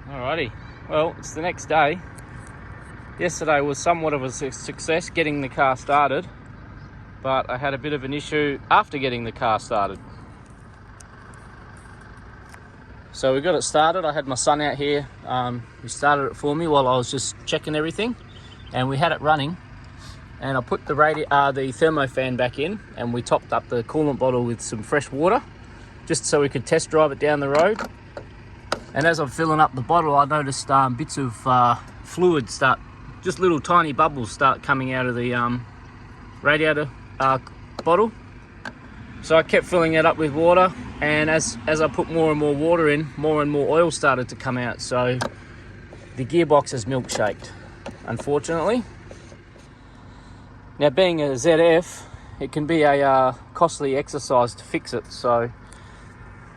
Alrighty, well, it's the next day. Yesterday was somewhat of a success getting the car started, but I had a bit of an issue after getting the car started. So we got it started. I had my son out here. He started it for me while I was just checking everything, and we had it running. And I put the thermofan back in, and we topped up the coolant bottle with some fresh water, just so we could test drive it down the road. And as I'm filling up the bottle, I noticed bits of fluid start, just little tiny bubbles start coming out of the radiator bottle. So I kept filling it up with water, and as I put more and more water in, more and more oil started to come out. So the gearbox is milkshaked, unfortunately. Now, being a ZF, it can be a costly exercise to fix it. So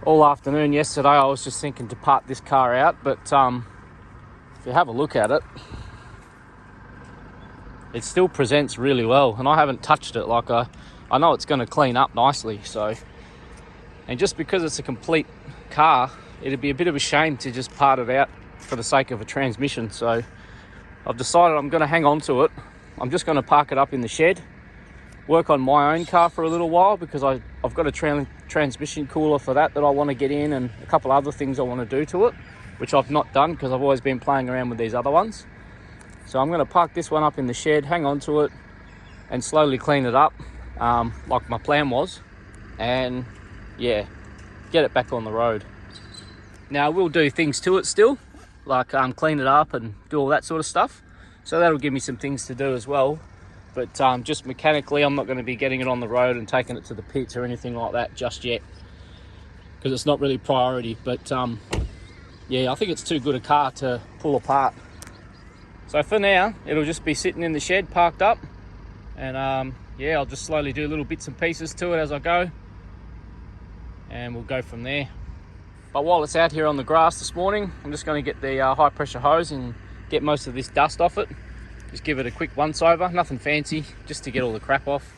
all afternoon yesterday, I was just thinking to part this car out, but if you have a look at it, it still presents really well, and I haven't touched it. Like I know it's going to clean up nicely. So, and just because it's a complete car, it'd be a bit of a shame to just part it out for the sake of a transmission. So I've decided I'm going to hang on to it. I'm just going to park it up in the shed, work on my own car for a little while, because I've got a transmission cooler for that I want to get in, and a couple other things I want to do to it, which I've not done because I've always been playing around with these other ones. So I'm going to park this one up in the shed, hang on to it, and slowly clean it up, like my plan was, and yeah, get it back on the road. Now, I will do things to it still, like clean it up and do all that sort of stuff. So that'll give me some things to do as well. But just mechanically, I'm not going to be getting it on the road and taking it to the pits or anything like that just yet, because it's not really priority. But yeah, I think it's too good a car to pull apart. So for now, it'll just be sitting in the shed, parked up. And yeah, I'll just slowly do little bits and pieces to it as I go. And we'll go from there. But while it's out here on the grass this morning, I'm just going to get the high pressure hose and get most of this dust off it. Just give it a quick once over, nothing fancy, just to get all the crap off.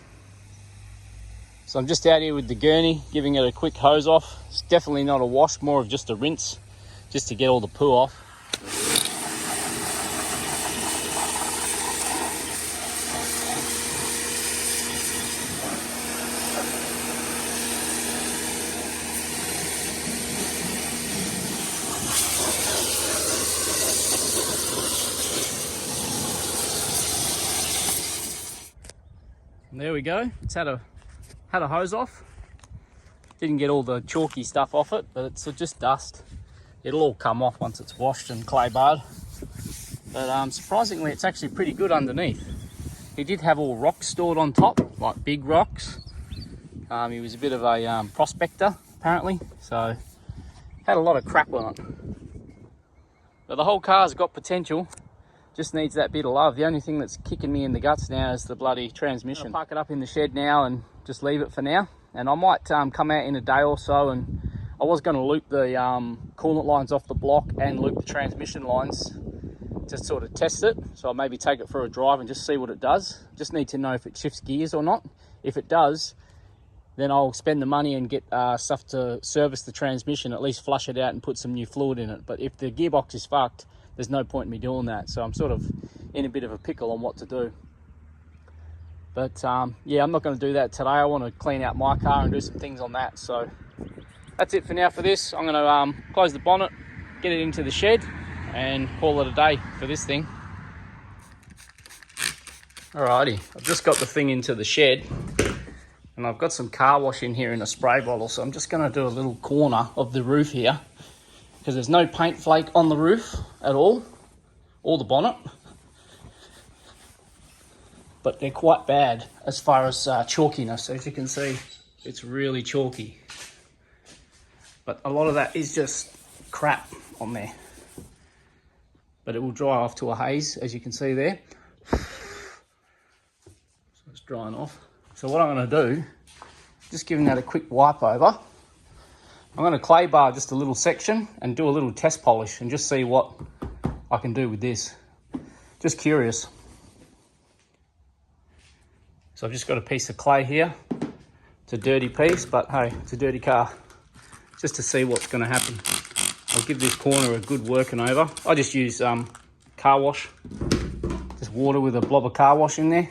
So I'm just out here with the gurney, giving it a quick hose off. It's definitely not a wash, more of just a rinse, just to get all the poo off. And there we go. It's had a hose off. Didn't get all the chalky stuff off it, but it's just dust. It'll all come off once it's washed and clay barred. But surprisingly, it's actually pretty good underneath. He did have all rocks stored on top, like big rocks. He was a bit of a prospector, apparently, so had a lot of crap on it. But the whole car's got potential. Just needs that bit of love. The only thing that's kicking me in the guts now is the bloody transmission. I'll park it up in the shed now and just leave it for now. And I might come out in a day or so, and I was going to loop the coolant lines off the block and loop the transmission lines to sort of test it. So I'll maybe take it for a drive and just see what it does. Just need to know if it shifts gears or not. If it does, then I'll spend the money and get stuff to service the transmission, at least flush it out and put some new fluid in it. But if the gearbox is fucked, there's no point in me doing that. So I'm sort of in a bit of a pickle on what to do. But yeah, I'm not going to do that today. I want to clean out my car and do some things on that. So that's it for now for this. I'm going to close the bonnet, get it into the shed, and call it a day for this thing. Alrighty, I've just got the thing into the shed, and I've got some car wash in here in a spray bottle. So I'm just going to do a little corner of the roof here, because there's no paint flake on the roof at all, or the bonnet. But they're quite bad as far as chalkiness. As you can see, it's really chalky. But a lot of that is just crap on there. But it will dry off to a haze, as you can see there. So it's drying off. So what I'm going to do, just giving that a quick wipe over, I'm going to clay bar just a little section and do a little test polish and just see what I can do with this. Just curious. So I've just got a piece of clay here. It's a dirty piece, but hey, it's a dirty car. Just to see what's going to happen. I'll give this corner a good working over. I just use car wash, just water with a blob of car wash in there.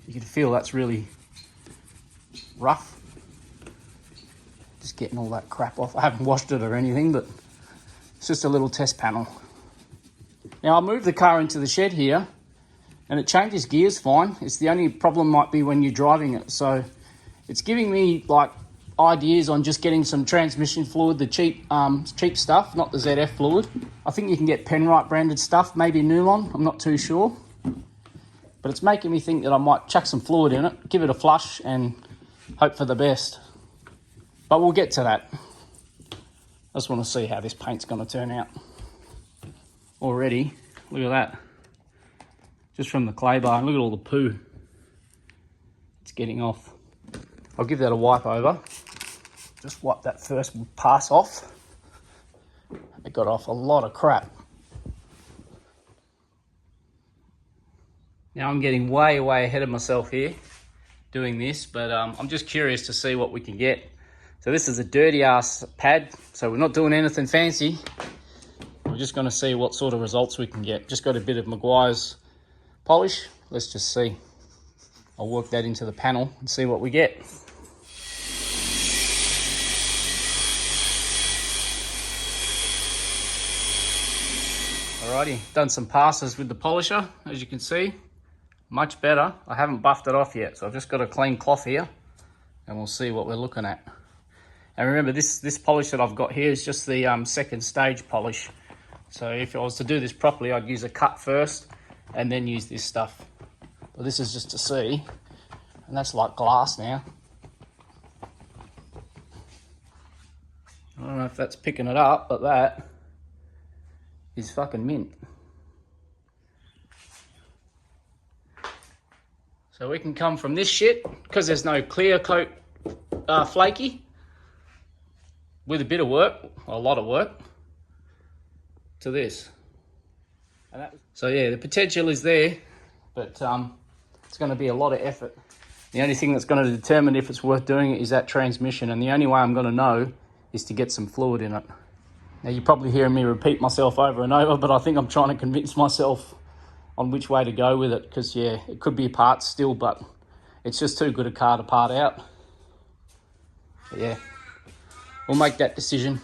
You can feel that's really rough. Just getting all that crap off. I haven't washed it or anything, but it's just a little test panel. Now I moved the car into the shed here and it changes gears fine. It's the only problem might be when you're driving it. So it's giving me like ideas on just getting some transmission fluid, the cheap stuff, not the ZF fluid. I think you can get Penrite branded stuff, maybe Nulon, I'm not too sure. But it's making me think that I might chuck some fluid in it, give it a flush and hope for the best. But we'll get to that. I just want to see how this paint's going to turn out. Already, look at that. Just from the clay bar, and look at all the poo it's getting off. I'll give that a wipe over. Just wipe that first pass off. It got off a lot of crap. Now I'm getting way ahead of myself here doing this, but I'm just curious to see what we can get. So this is a dirty ass pad, so we're not doing anything fancy. We're just going to see what sort of results we can get. Just got a bit of Meguiar's polish. Let's just see. I'll work that into the panel and see what we get. Alrighty, done some passes with the polisher, as you can see. Much better. I haven't buffed it off yet, so I've just got a clean cloth here and we'll see what we're looking at. And remember, this polish that I've got here is just the second stage polish. So if I was to do this properly, I'd use a cut first and then use this stuff. But this is just to see, and that's like glass now. I don't know if that's picking it up, but that is fucking mint. So we can come from this shit, because there's no clear coat flaky, with a bit of work, a lot of work, to this. So yeah, the potential is there, but it's going to be a lot of effort. The only thing that's going to determine if it's worth doing it is that transmission, and the only way I'm going to know is to get some fluid in it. Now you're probably hearing me repeat myself over and over, but I think I'm trying to convince myself on which way to go with it, because yeah, it could be parts still, but it's just too good a car to part out. But yeah, we'll make that decision.